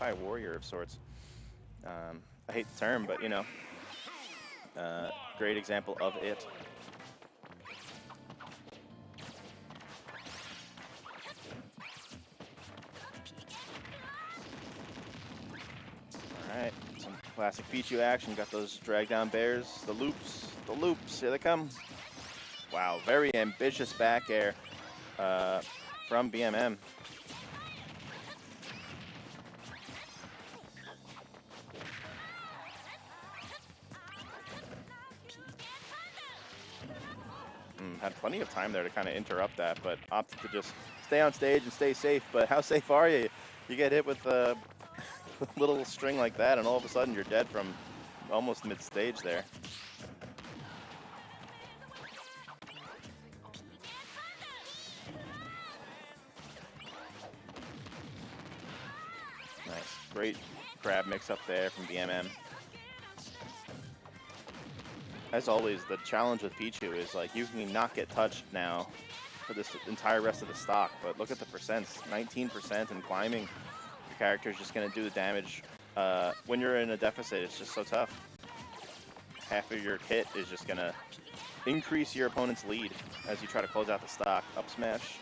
Sky Warrior of sorts. I hate the term, but you know, great example of it. Alright, some classic Pichu action. Got those drag down bears, the loops, here they come. Wow, very ambitious back air from BMM. Had plenty of time there to kind of interrupt that, but opted to just stay on stage and stay safe. But how safe are you? You get hit with a little string like that, and all of a sudden you're dead from almost mid-stage there. Nice. Great grab mix up there from BMM. As always, the challenge with Pichu is like you can not get touched now for this entire rest of the stock, but look at the percents, 19% and climbing. Your character's just going to do the damage. When you're in a deficit, it's just so tough. Half of your kit is just going to increase your opponent's lead as you try to close out the stock. Up smash,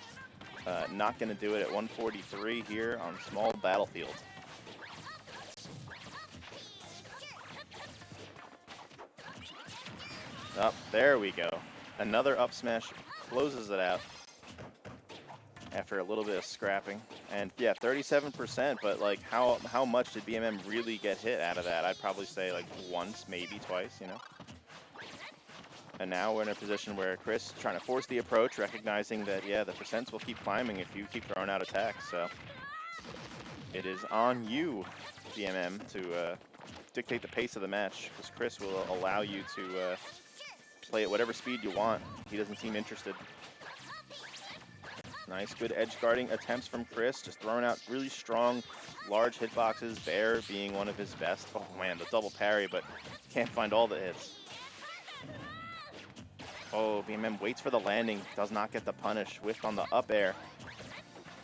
not going to do it at 143 here on small battlefield. Oh, there we go. Another up smash closes it out after a little bit of scrapping. And yeah, 37%, but like how much did BMM really get hit out of that? I'd probably say like once, maybe twice, you know? And now we're in a position where Chris trying to force the approach, recognizing that, yeah, the percents will keep climbing if you keep throwing out attacks. So it is on you, BMM, to dictate the pace of the match, because Chris will allow you to play at whatever speed you want. He doesn't seem interested. Nice, good edge guarding attempts from Chris, just throwing out really strong, large hitboxes. Bear being one of his best. Oh man, the double parry, but can't find all the hits. Oh, BMM waits for the landing, does not get the punish. Whiffed on the up air.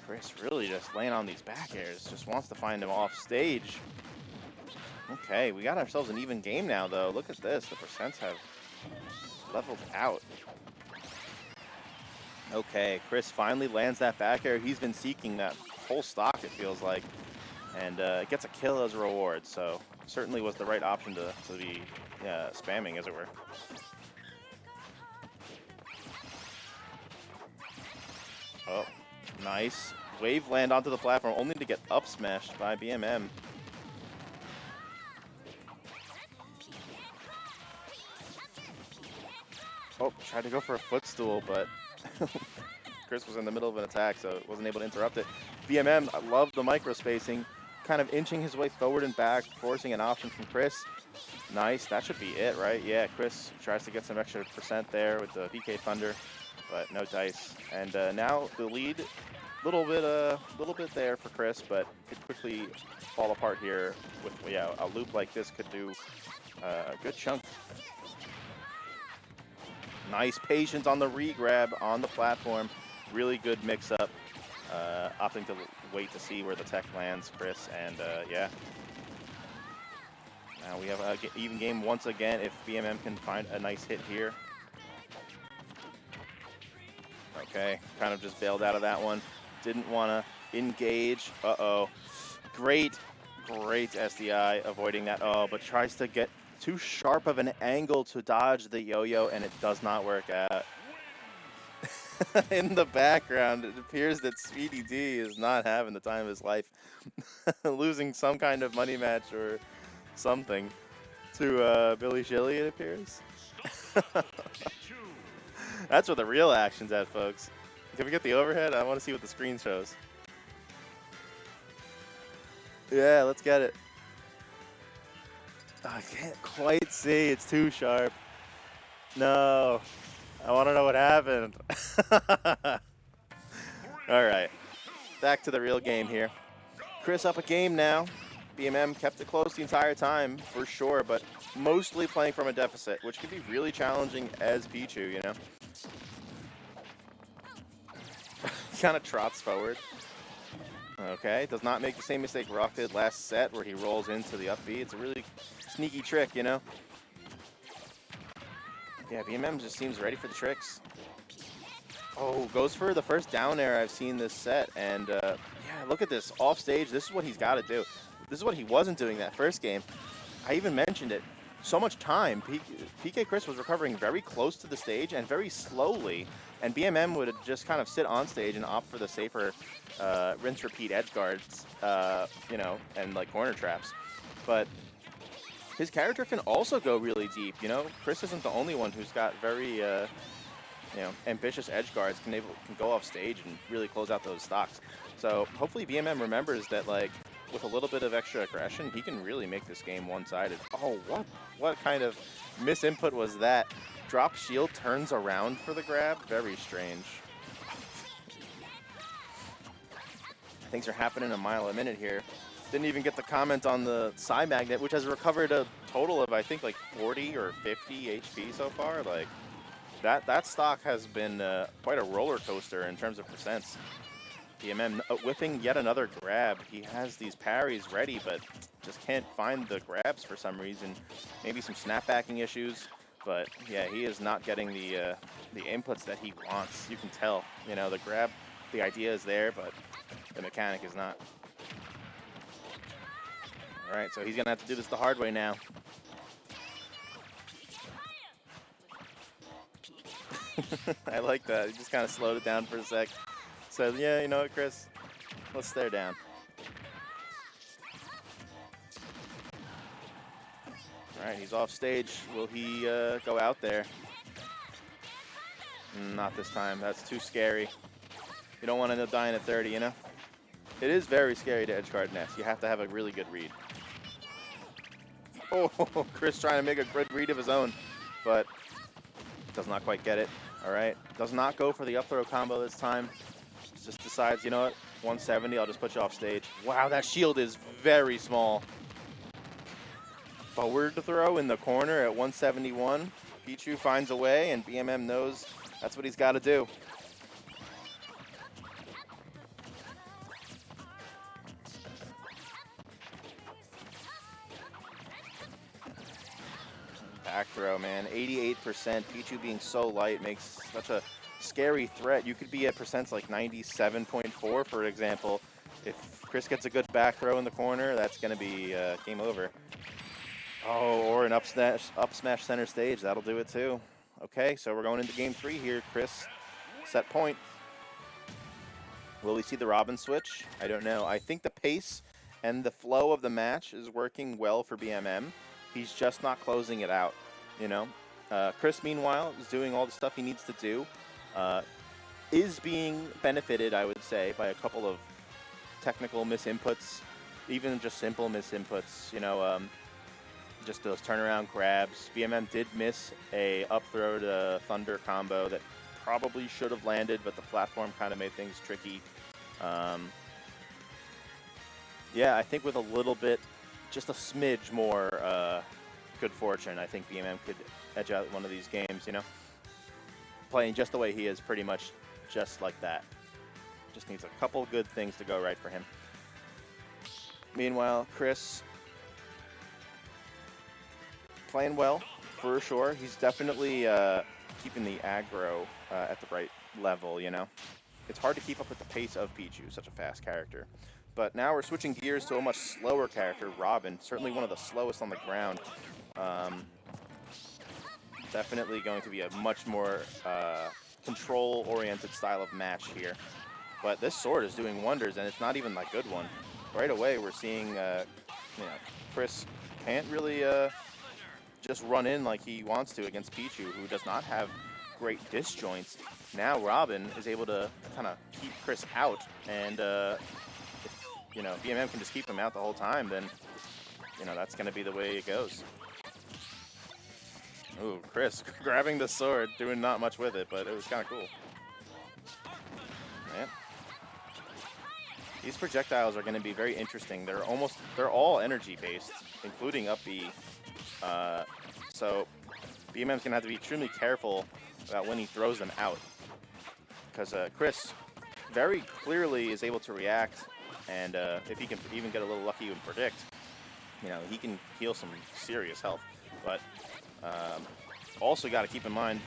Chris really just laying on these back airs, just wants to find him off stage. Okay, we got ourselves an even game now though. Look at this, the percents have leveled out. Okay, Chris finally lands that back air. He's been seeking that whole stock, it feels like, and gets a kill as a reward. So certainly was the right option to be spamming, as it were. Oh, nice. Wave land onto the platform, only to get up smashed by BMM. Oh, tried to go for a footstool, but Chris was in the middle of an attack, so wasn't able to interrupt it. BMM, I love the micro spacing, kind of inching his way forward and back, forcing an option from Chris. Nice, that should be it, right? Yeah, Chris tries to get some extra percent there with the PK Thunder, but no dice. And now the lead, little bit there for Chris, but could quickly fall apart here with a loop like this could do a good chunk. Nice patience on the re-grab on the platform. Really good mix-up. Opting to wait to see where the tech lands, Chris, and yeah. Now we have an even game once again if BMM can find a nice hit here. Okay, kind of just bailed out of that one. Didn't want to engage. Uh-oh. Great SDI avoiding that. Oh, but tries to get too sharp of an angle to dodge the yo-yo, and it does not work out. In the background, it appears that Speedy D is not having the time of his life. Losing some kind of money match or something to Billy Shilly, it appears. That's where the real action's at, folks. Can we get the overhead? I want to see what the screen shows. Yeah, let's get it. I can't quite see. It's too sharp. No. I want to know what happened. All right. Back to the real game here. Chris up a game now. BMM kept it close the entire time, for sure, but mostly playing from a deficit, which can be really challenging as Pichu, you know? Kind of trots forward. Okay, does not make the same mistake Rock did last set where he rolls into the up B. It's a really sneaky trick, you know? Yeah, BMM just seems ready for the tricks. Oh, goes for the first down air I've seen this set. And yeah, look at this. Off stage, this is what he's got to do. This is what he wasn't doing that first game. I even mentioned it. So much time. PkChris was recovering very close to the stage and very slowly. And BMM would just kind of sit on stage and opt for the safer rinse repeat edge guards, you know, and like corner traps. But his character can also go really deep, you know. Chris isn't the only one who's got very, you know, ambitious edge guards, can go off stage and really close out those stocks. So hopefully BMM remembers that, like, with a little bit of extra aggression, he can really make this game one-sided. Oh, what kind of misinput was that? Drop shield, turns around for the grab. Very strange. Things are happening a mile a minute here. Didn't even get the comment on the Psy Magnet, which has recovered a total of, I think, like 40 or 50 HP so far. Like, that stock has been quite a roller coaster in terms of percents. BMM whipping yet another grab. He has these parries ready, but just can't find the grabs for some reason. Maybe some snapbacking issues, but yeah, he is not getting the inputs that he wants. You can tell, you know, the grab, the idea is there, but the mechanic is not. All right, so he's gonna have to do this the hard way now. I like that. He just kind of slowed it down for a sec. Says, yeah, you know what, Chris? Let's stare down. All right, he's off stage. Will he go out there? Not this time. That's too scary. You don't want to end up dying at 30, you know? It is very scary to edgeguard Ness. You have to have a really good read. Oh, Chris trying to make a good read of his own, but does not quite get it. All right, does not go for the up throw combo this time. Just decides, you know what, 170, I'll just put you off stage. Wow, that shield is very small. Forward throw in the corner at 171. Pichu finds a way, and BMM knows that's what he's got to do. Back throw, man, 88%. Pichu being so light makes such a scary threat. You could be at percents like 97.4, for example. If Chris gets a good back throw in the corner, that's going to be game over. Oh, or an up smash center stage. That'll do it too. Okay, so we're going into game 3 here. Chris, set point. Will we see the Robin switch? I don't know. I think the pace and the flow of the match is working well for BMM. He's just not closing it out, you know? Chris, meanwhile, is doing all the stuff he needs to do. Is being benefited, I would say, by a couple of technical misinputs, even just simple misinputs, you know, just those turnaround grabs. BMM did miss a up throw to Thunder combo that probably should have landed, but the platform kind of made things tricky. Yeah, I think with a little bit, just a smidge more good fortune, I think BMM could edge out one of these games, you know? Playing just the way he is, pretty much just like that. Just needs a couple good things to go right for him. Meanwhile, Chris playing well, for sure. He's definitely keeping the aggro at the right level, you know? It's hard to keep up with the pace of Pichu, such a fast character. But now we're switching gears to a much slower character, Robin. Certainly one of the slowest on the ground. Definitely going to be a much more control-oriented style of match here. But this sword is doing wonders, and it's not even that good one. Right away, we're seeing, you know, Chris can't really just run in like he wants to against Pichu, who does not have great disjoints. Now Robin is able to kind of keep Chris out, and if, you know, BMM can just keep him out the whole time, then, you know, that's going to be the way it goes. Ooh, Chris grabbing the sword, doing not much with it, but it was kind of cool. Man. These projectiles are going to be very interesting. They're all energy based, including up B. So BMM's going to have to be extremely careful about when he throws them out. Because Chris very clearly is able to react And if he can even get a little lucky and predict, you know, he can heal some serious health. But also got to keep in mind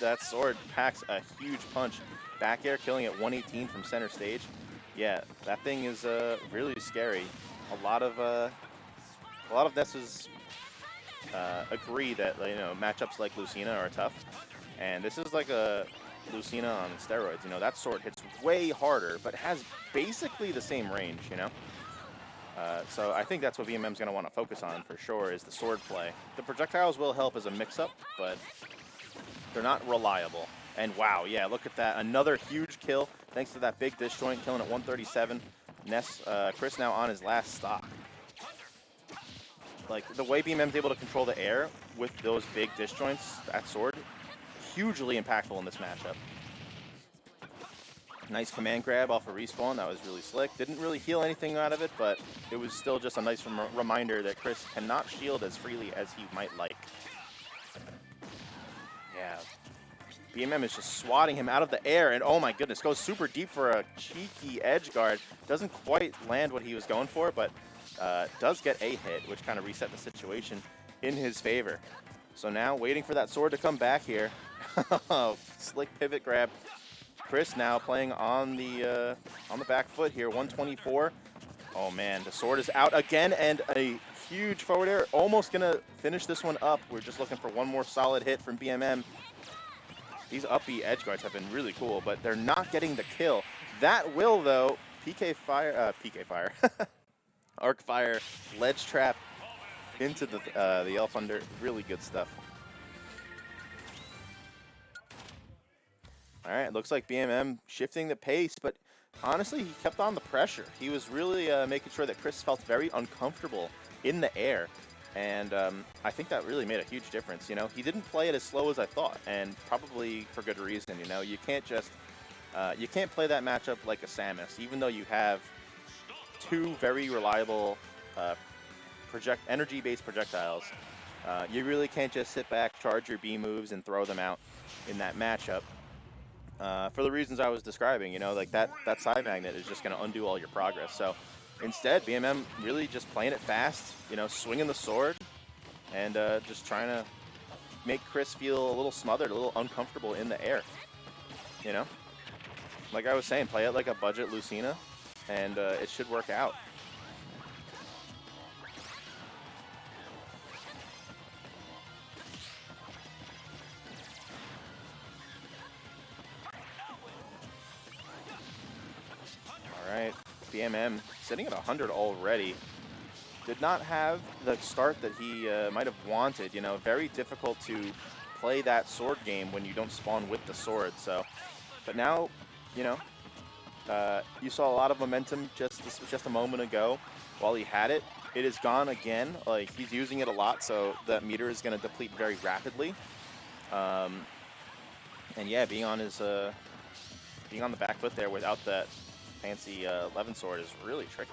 that sword packs a huge punch. Back air killing at 118 from center stage. Yeah, that thing is really scary. A lot of Ness's agree that, you know, matchups like Lucina are tough, and this is like a Lucina on steroids. You know, that sword hits way harder, but has basically the same range. You know, so I think that's what VMM's going to want to focus on for sure is the sword play. The projectiles will help as a mix-up, but they're not reliable. And wow, yeah, look at that. Another huge kill thanks to that big disjoint, killing at 137. Ness, Chris now on his last stock. Like, the way BMM's able to control the air with those big disjoints, that sword, hugely impactful in this matchup. Nice command grab off a respawn. That was really slick. Didn't really heal anything out of it, but it was still just a nice reminder that Chris cannot shield as freely as he might like. Yeah. BMM is just swatting him out of the air, and oh my goodness, goes super deep for a cheeky edge guard. Doesn't quite land what he was going for, but does get a hit, which kind of reset the situation in his favor. So now waiting for that sword to come back here. Slick pivot grab. Chris now playing on the back foot here, 124. Oh man, the sword is out again, and a huge forward air. Almost gonna finish this one up. We're just looking for one more solid hit from BMM. These up B edge guards have been really cool, but they're not getting the kill. That will, though, PK Fire, Arc Fire, Ledge Trap into the Elf Under. Really good stuff. All right, looks like BMM shifting the pace, but honestly, he kept on the pressure. He was really making sure that Chris felt very uncomfortable in the air. And I think that really made a huge difference. You know, he didn't play it as slow as I thought, and probably for good reason. You know, you can't just you can't play that matchup like a Samus, even though you have two very reliable energy-based projectiles. You really can't just sit back, charge your B moves, and throw them out in that matchup. For the reasons I was describing, you know, like that side magnet is just going to undo all your progress. So instead, BMM really just playing it fast, you know, swinging the sword, and just trying to make Chris feel a little smothered, a little uncomfortable in the air. You know, like I was saying, play it like a budget Lucina, and it should work out. All right, BMM sitting at 100 already. Did not have the start that he might have wanted. You know, very difficult to play that sword game when you don't spawn with the sword. So, but now, you know, you saw a lot of momentum just a moment ago. While he had it, it is gone again. Like, he's using it a lot, so that meter is going to deplete very rapidly. And yeah, being on the back foot there without that fancy 11 sword is really tricky.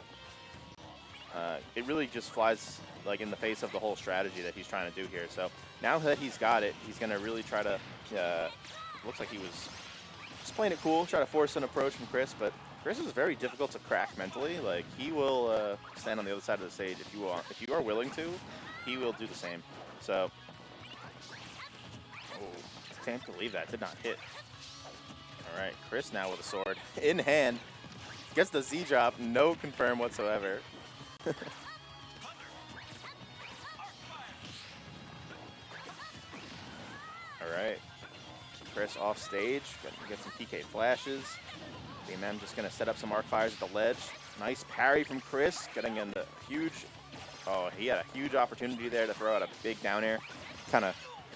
It really just flies like in the face of the whole strategy that he's trying to do here. So now that he's got it, he's going to really try to, looks like he was just playing it cool, try to force an approach from Chris, but Chris is very difficult to crack mentally. Like, he will stand on the other side of the stage if you want. If you are willing to, he will do the same. So, oh, can't believe that did not hit. All right, Chris now with a sword in hand. Gets the Z drop, no confirm whatsoever. All right, Chris off stage, get some PK flashes. BMM just gonna set up some arc fires at the ledge. Nice parry from Chris, getting in the huge. Oh, he had a huge opportunity there to throw out a big down air, kind of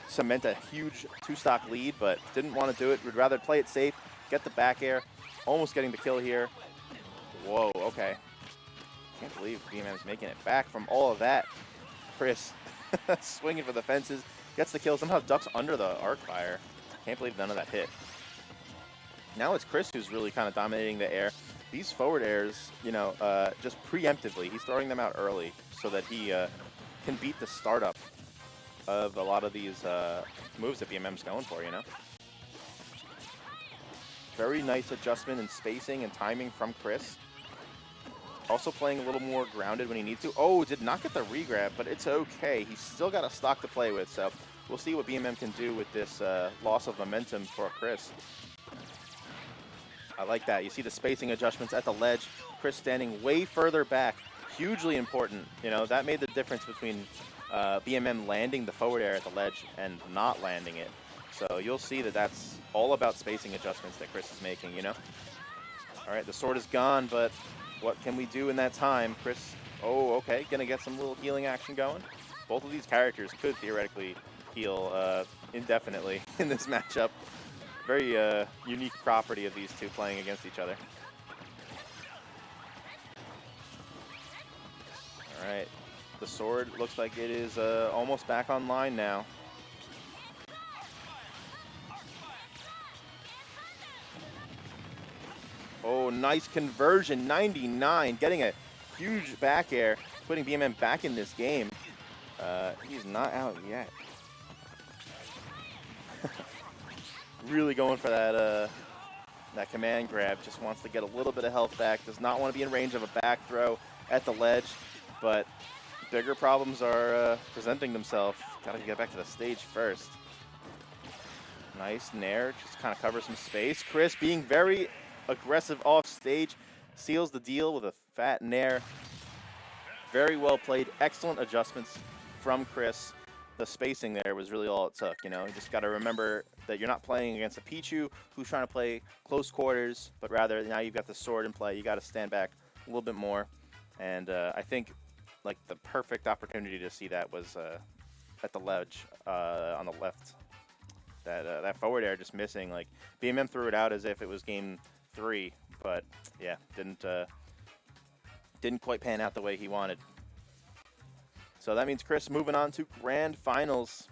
cement a huge two-stock lead, but didn't want to do it. Would rather play it safe, get the back air, almost getting the kill here. Whoa, okay. Can't believe BMM's making it back from all of that. Chris swinging for the fences, gets the kill, somehow ducks under the arc fire. Can't believe none of that hit. Now it's Chris who's really kind of dominating the air. These forward airs, you know, just preemptively, he's throwing them out early so that he can beat the startup of a lot of these moves that BMM's going for, you know? Very nice adjustment in spacing and timing from Chris. Also playing a little more grounded when he needs to. Oh, did not get the regrab, but it's okay. He's still got a stock to play with, so we'll see what BMM can do with this loss of momentum for Chris. I like that. You see the spacing adjustments at the ledge. Chris standing way further back. Hugely important. You know, that made the difference between BMM landing the forward air at the ledge and not landing it. So you'll see that that's all about spacing adjustments that Chris is making, you know? All right, the sword is gone, but what can we do in that time? Chris, oh, okay, gonna get some little healing action going. Both of these characters could theoretically heal indefinitely in this matchup. Very unique property of these two playing against each other. All right, the sword looks like it is almost back online now. Oh, nice conversion, 99, getting a huge back air, putting BMM back in this game. He's not out yet. Really going for that that command grab. Just wants to get a little bit of health back. Does not want to be in range of a back throw at the ledge, but bigger problems are presenting themselves. Got to get back to the stage first. Nice nair, just kind of cover some space. Chris being very aggressive off stage, seals the deal with a fat nair. Very well played, excellent adjustments from Chris. The spacing there was really all it took, you know. You just got to remember that you're not playing against a Pichu who's trying to play close quarters, but rather now you've got the sword in play. You got to stand back a little bit more. And I think like the perfect opportunity to see that was at the ledge on the left. That forward air just missing. Like BMM threw it out as if it was game 3, but yeah, didn't quite pan out the way he wanted. So that means Chris moving on to grand finals.